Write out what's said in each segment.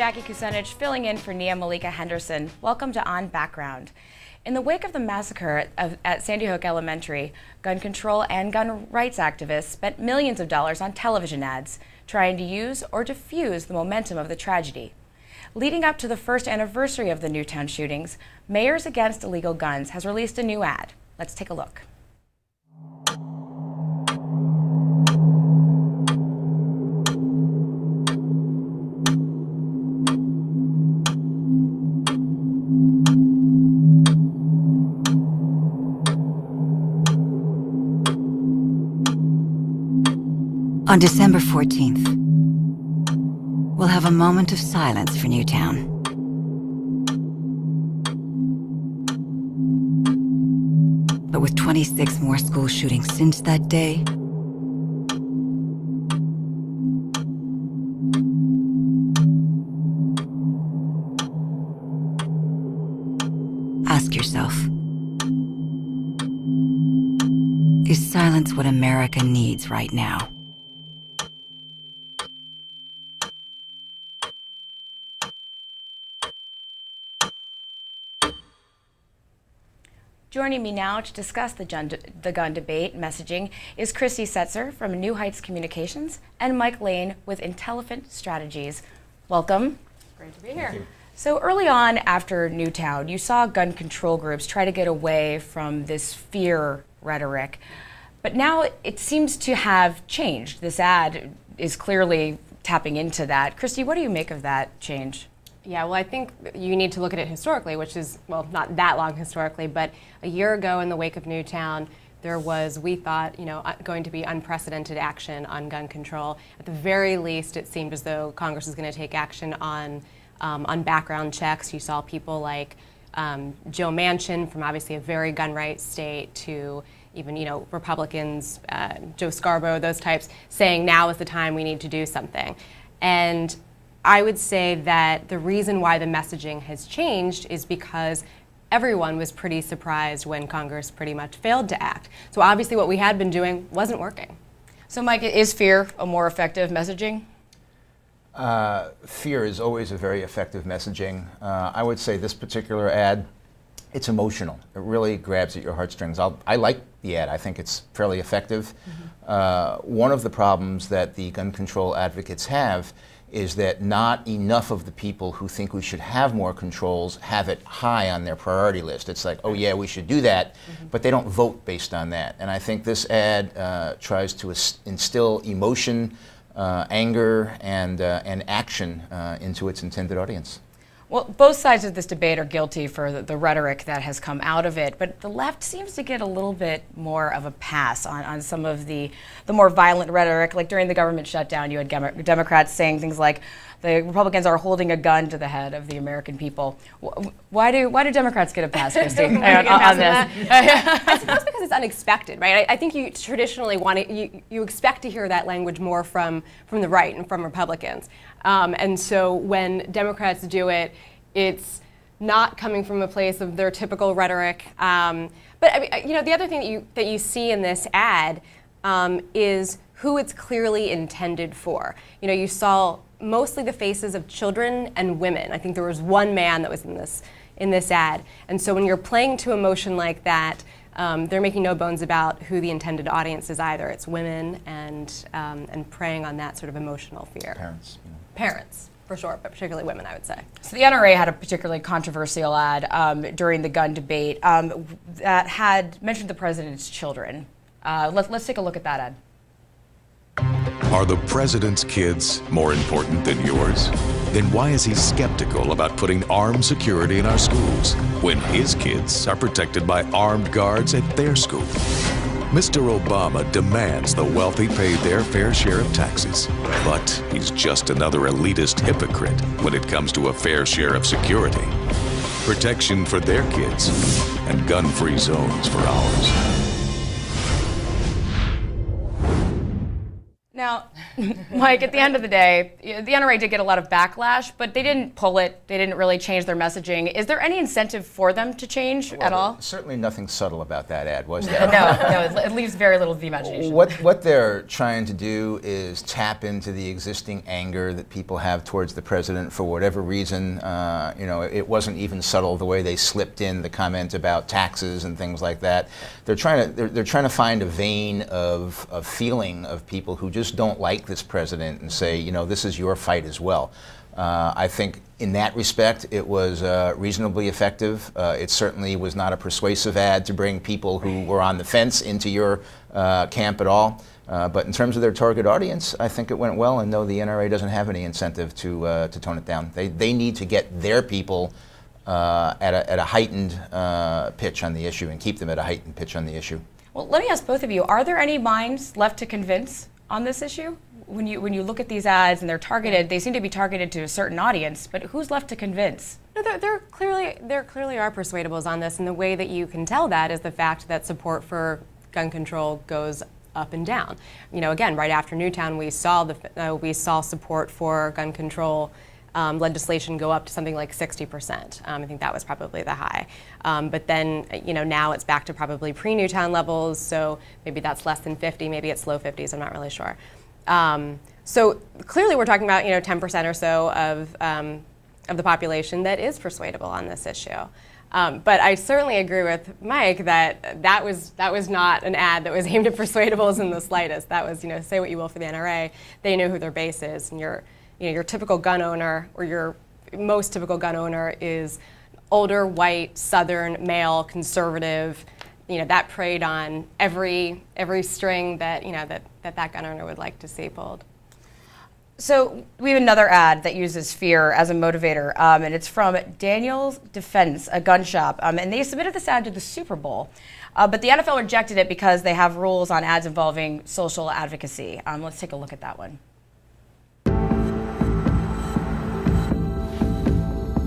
Jackie Kucinich, filling in for Nia Malika Henderson. Welcome to On Background. In the wake of the massacre at Sandy Hook Elementary, gun control and gun rights activists spent millions of dollars on television ads, trying to use or diffuse the momentum of the tragedy. Leading up to the first anniversary of the Newtown shootings, Mayors Against Illegal Guns has released a new ad. Let's take a look. On December 14th, we'll have a moment of silence for Newtown. But with 26 more school shootings since that day, ask yourself, is silence what America needs right now? Joining me now to discuss the gun debate messaging is Christy Setzer from New Heights Communications and Mike Lane with IntElephant Strategies. Welcome. Great to be here. So early on after Newtown, you saw gun control groups try to get away from this fear rhetoric. But now it seems to have changed. This ad is clearly tapping into that. Christy, what do you make of that change? Yeah, well, I think you need to look at it historically, which is, well, not that long historically, but a year ago in the wake of Newtown, there was, we thought, going to be unprecedented action on gun control. At the very least, it seemed as though Congress was going to take action on background checks. You saw people like Joe Manchin, from obviously a very gun rights state, to even, Republicans, Joe Scarborough, those types, saying now is the time we need to do something. And I would say that the reason why the messaging has changed is because everyone was pretty surprised when Congress pretty much failed to act. So obviously what we had been doing wasn't working. So Mike, is fear a more effective messaging? Fear is always a very effective messaging. I would say this particular ad, it's emotional. It really grabs at your heartstrings. I like the ad. I think it's fairly effective. Mm-hmm. One of the problems that the gun control advocates have is that not enough of the people who think we should have more controls have it high on their priority list. It's like, oh yeah, we should do that, but they don't vote based on that. And I think this ad tries to instill emotion, anger, and action into its intended audience. Well, both sides of this debate are guilty for the rhetoric that has come out of it, but the left seems to get a little bit more of a pass on some of the more violent rhetoric. Like during the government shutdown, you had Democrats saying things like, the Republicans are holding a gun to the head of the American people. Why do Democrats get a pass, Christy, on this? I suppose because it's unexpected, right? I think you traditionally you expect to hear that language more from the right and from Republicans. And so when Democrats do it, it's not coming from a place of their typical rhetoric. But I mean, the other thing that you see in this ad is who it's clearly intended for. You saw mostly the faces of children and women. I think there was one man that was in this ad. And so when you're playing to emotion like that, they're making no bones about who the intended audience is either. It's women and preying on that sort of emotional fear. Parents. Parents, for sure, but particularly women, I would say. So the NRA had a particularly controversial ad during the gun debate that had mentioned the president's children. Let's take a look at that ad. Are the president's kids more important than yours? Then why is he skeptical about putting armed security in our schools when his kids are protected by armed guards at their school? Mr. Obama demands the wealthy pay their fair share of taxes, but he's just another elitist hypocrite when it comes to a fair share of security. Protection for their kids and gun-free zones for ours. Now, Now, Mike, at the end of the day, the NRA did get a lot of backlash, but they didn't pull it. They didn't really change their messaging. Is there any incentive for them to change at all? Certainly nothing subtle about that ad, was there? No, it leaves very little to the imagination. What they're trying to do is tap into the existing anger that people have towards the president for whatever reason. It wasn't even subtle the way they slipped in the comment about taxes and things like that. They're trying to find a vein of feeling of people who just don't like this president and say, this is your fight as well. I think in that respect, it was reasonably effective. It certainly was not a persuasive ad to bring people who were on the fence into your camp at all. But in terms of their target audience, I think it went well, and no, the NRA doesn't have any incentive to tone it down. They need to get their people at a heightened pitch on the issue and keep them at a heightened pitch on the issue. Well, let me ask both of you, are there any minds left to convince on this issue? When you look at these ads and they're targeted, they seem to be targeted to a certain audience, but who's left to convince? No, there clearly are persuadables on this, and the way that you can tell that is the fact that support for gun control goes up and down. Again, right after Newtown, we saw support for gun control legislation go up to something like 60%. I think that was probably the high. But then, now it's back to probably pre-Newtown levels, so maybe that's less than 50, maybe it's low 50s, I'm not really sure. So clearly we're talking about 10% or so of the population that is persuadable on this issue. But I certainly agree with Mike that was not an ad that was aimed at persuadables in the slightest. That was, say what you will for the NRA, they knew who their base is, and your typical gun owner, or your most typical gun owner, is older, white, Southern, male, conservative. That preyed on every string that that gun owner would like to see pulled. So we have another ad that uses fear as a motivator, and it's from Daniel's Defense, a gun shop, and they submitted this ad to the Super Bowl, but the NFL rejected it because they have rules on ads involving social advocacy. Let's take a look at that one.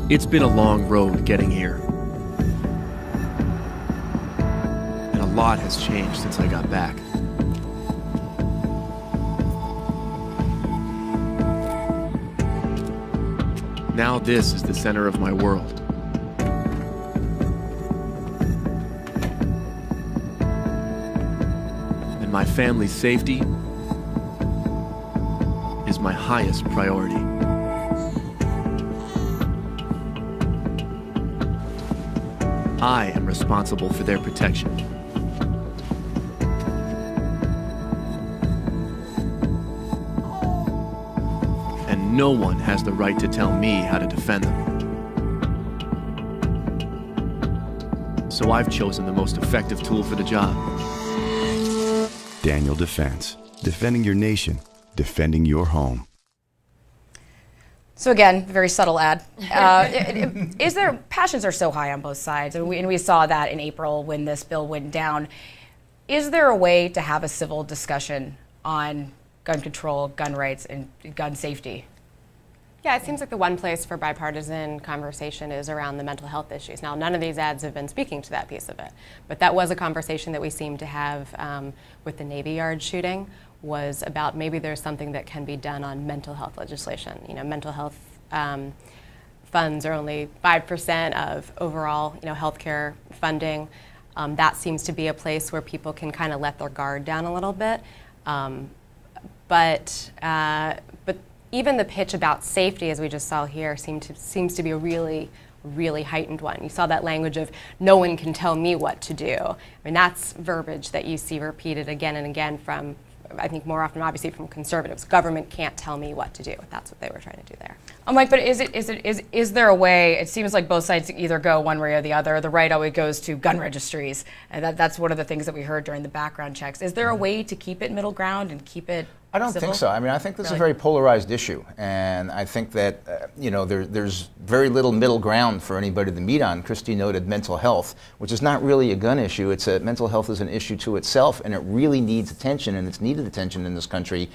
It's been a long road getting here. And a lot has changed since I got back. Now this is the center of my world. And my family's safety is my highest priority. I am responsible for their protection. And no one has the right to tell me how to defend them. So I've chosen the most effective tool for the job. Daniel Defense. Defending your nation. Defending your home. So again, very subtle ad. Passions are so high on both sides, and we saw that in April when this bill went down. Is there a way to have a civil discussion on gun control, gun rights, and gun safety? Yeah, it seems like the one place for bipartisan conversation is around the mental health issues. Now, none of these ads have been speaking to that piece of it, but that was a conversation that we seemed to have with the Navy Yard shooting, was about maybe there's something that can be done on mental health legislation. Mental health funds are only 5% of overall, healthcare funding. That seems to be a place where people can kind of let their guard down a little bit. But even the pitch about safety, as we just saw here, seems to be a really, really heightened one. You saw that language of "no one can tell me what to do." I mean, that's verbiage that you see repeated again and again from, I think more often, obviously, from conservatives. Government can't tell me what to do. That's what they were trying to do there. Mike, but is there a way? It seems like both sides either go one way or the other. The right always goes to gun registries, and that's one of the things that we heard during the background checks. Is there a way to keep it middle ground and keep it I don't civil? think so. I mean, I think this is a very polarized issue, and I think that there's very little middle ground for anybody to meet on. Christy noted mental health, which is not really a gun issue. Mental health is an issue to itself, and it really needs attention, and it's needed attention in this country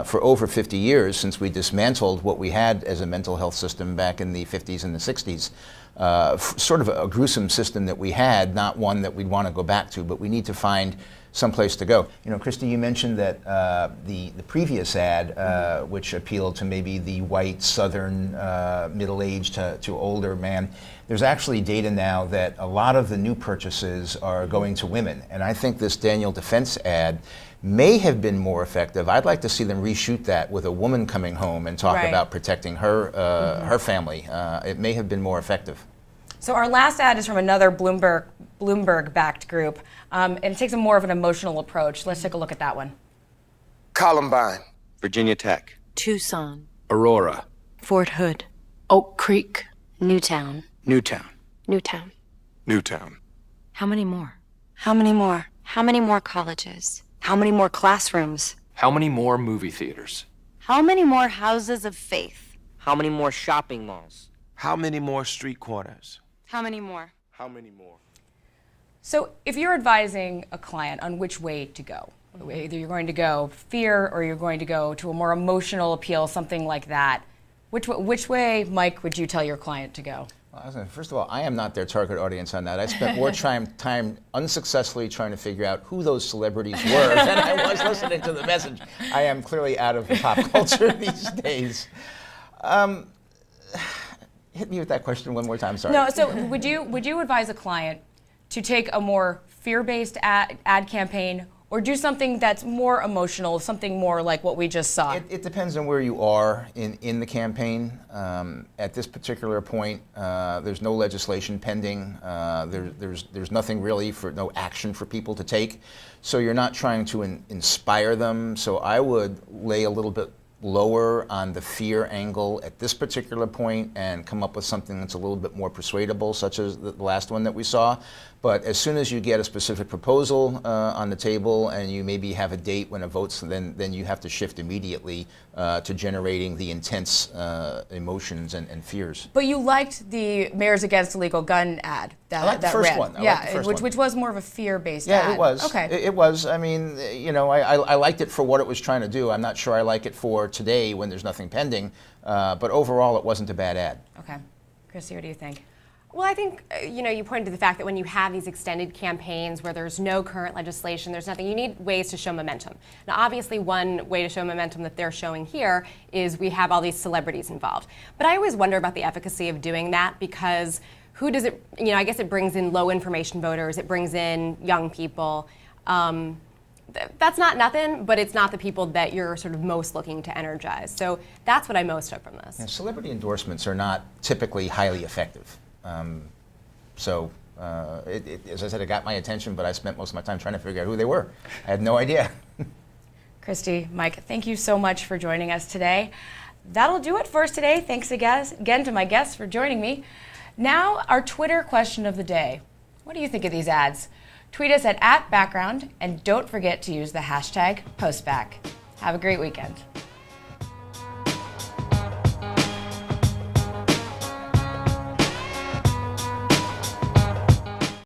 for over 50 years since we dismantled what we had as a mental health system back in the 50s and the 60s. Sort of a gruesome system that we had, not one that we'd want to go back to, but we need to find someplace to go. You know, Christy, you mentioned that the previous ad, which appealed to maybe the white Southern middle-aged to older man, there's actually data now that a lot of the new purchases are going to women, and I think this Daniel Defense ad may have been more effective. I'd like to see them reshoot that with a woman coming home and talk about protecting her her family. It may have been more effective. So our last ad is from another Bloomberg-backed group, and it takes a more of an emotional approach. Let's take a look at that one. Columbine, Virginia Tech, Tucson, Aurora, Fort Hood, Oak Creek, Newtown. Newtown, Newtown. Newtown. How many more? How many more? How many more colleges? How many more classrooms? How many more movie theaters? How many more houses of faith? How many more shopping malls? How many more street corners? How many more? How many more? So if you're advising a client on which way to go, either you're going to go fear or you're going to go to a more emotional appeal, something like that, which way, Mike, would you tell your client to go? Well, first of all, I am not their target audience on that. I spent more time unsuccessfully trying to figure out who those celebrities were than I was listening to the message. I am clearly out of the pop culture these days. Hit me with that question one more time, sorry. No, so would you advise a client to take a more fear-based ad campaign or do something that's more emotional, something more like what we just saw? It depends on where you are in the campaign. At this particular point, there's no legislation pending. There's nothing really no action for people to take. So you're not trying to inspire them. So I would lay a little bit lower on the fear angle at this particular point and come up with something that's a little bit more persuadable, such as the last one that we saw. But as soon as you get a specific proposal on the table and you maybe have a date when it votes, then you have to shift immediately to generating the intense emotions and fears. But you liked the Mayors Against Illegal Gun ad that I liked the first ran. one. Which was more of a fear-based ad. Yeah, it was. Okay. It was. I mean, you know, I liked it for what it was trying to do. I'm not sure I like it for today when there's nothing pending. But overall, it wasn't a bad ad. Okay. Christy, what do you think? Well, I think, you pointed to the fact that when you have these extended campaigns where there's no current legislation, there's nothing, you need ways to show momentum. Now, obviously, one way to show momentum that they're showing here is we have all these celebrities involved. But I always wonder about the efficacy of doing that because who does it, I guess it brings in low information voters, it brings in young people. That's not nothing, but it's not the people that you're sort of most looking to energize. So that's what I most took from this. And celebrity endorsements are not typically highly effective. As I said, it got my attention, but I spent most of my time trying to figure out who they were. I had no idea. Christy, Mike, thank you so much for joining us today. That'll do it for us today. Thanks again to my guests for joining me. Now, our Twitter question of the day. What do you think of these ads? Tweet us at @background, and don't forget to use the hashtag #postback. Have a great weekend.